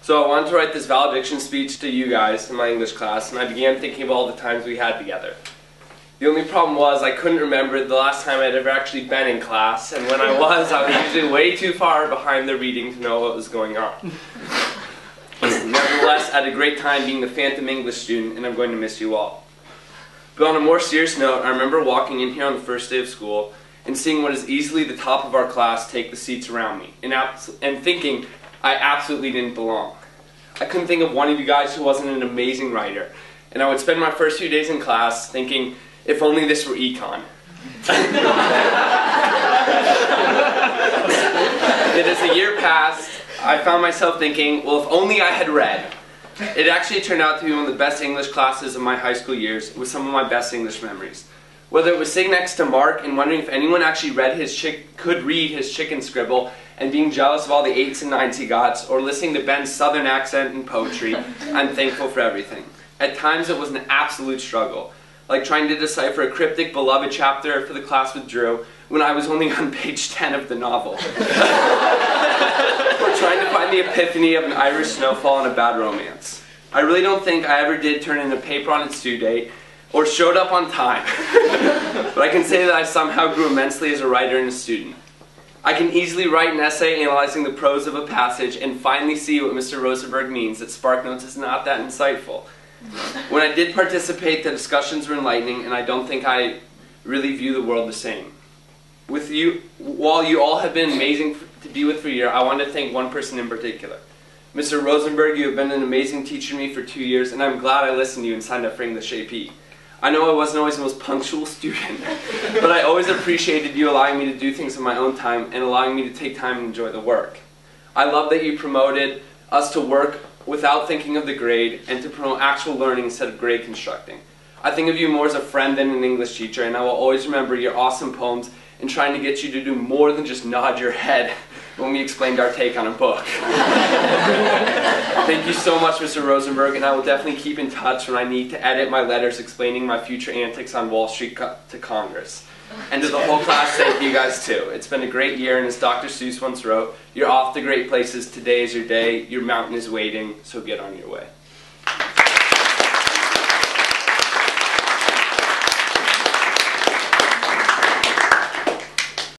So I wanted to write this valediction speech to you guys in my English class, and I began thinking of all the times we had together. The only problem was I couldn't remember the last time I'd ever actually been in class, and when I was usually way too far behind the reading to know what was going on. Nevertheless, I had a great time being the Phantom English student, and I'm going to miss you all. But on a more serious note, I remember walking in here on the first day of school and seeing what is easily the top of our class take the seats around me, and thinking I absolutely didn't belong. I couldn't think of one of you guys who wasn't an amazing writer, and I would spend my first few days in class thinking, if only this were econ. Yet as the year passed, I found myself thinking, well, if only I had read. It actually turned out to be one of the best English classes of my high school years, with some of my best English memories. Whether it was sitting next to Mark and wondering if anyone actually could read his chicken scribble and being jealous of all the 8s and 9s he got, or listening to Ben's southern accent and poetry, I'm thankful for everything. At times it was an absolute struggle, like trying to decipher a cryptic beloved chapter for the class with Drew when I was only on page 10 of the novel. Or trying to find the epiphany of an Irish snowfall in a bad romance. I really don't think I ever did turn in a paper on its due date, or showed up on time. But I can say that I somehow grew immensely as a writer and a student. I can easily write an essay analyzing the prose of a passage and finally see what Mr. Rosenberg means that SparkNotes is not that insightful. When I did participate, the discussions were enlightening, and I don't think I really view the world the same. While you all have been amazing to be with for a year, I want to thank one person in particular. Mr. Rosenberg, you have been an amazing teacher to me for 2 years, and I'm glad I listened to you and signed up for English AP. I know I wasn't always the most punctual student, but I always appreciated you allowing me to do things on my own time and allowing me to take time and enjoy the work. I love that you promoted us to work without thinking of the grade and to promote actual learning instead of grade constructing. I think of you more as a friend than an English teacher, and I will always remember your awesome poems and trying to get you to do more than just nod your head when we explained our take on a book. Thank you so much, Mr. Rosenberg, and I will definitely keep in touch when I need to edit my letters explaining my future antics on Wall Street to Congress. And to the whole class, thank you guys too. It's been a great year, and as Dr. Seuss once wrote, you're off to great places, today is your day, your mountain is waiting, so get on your way.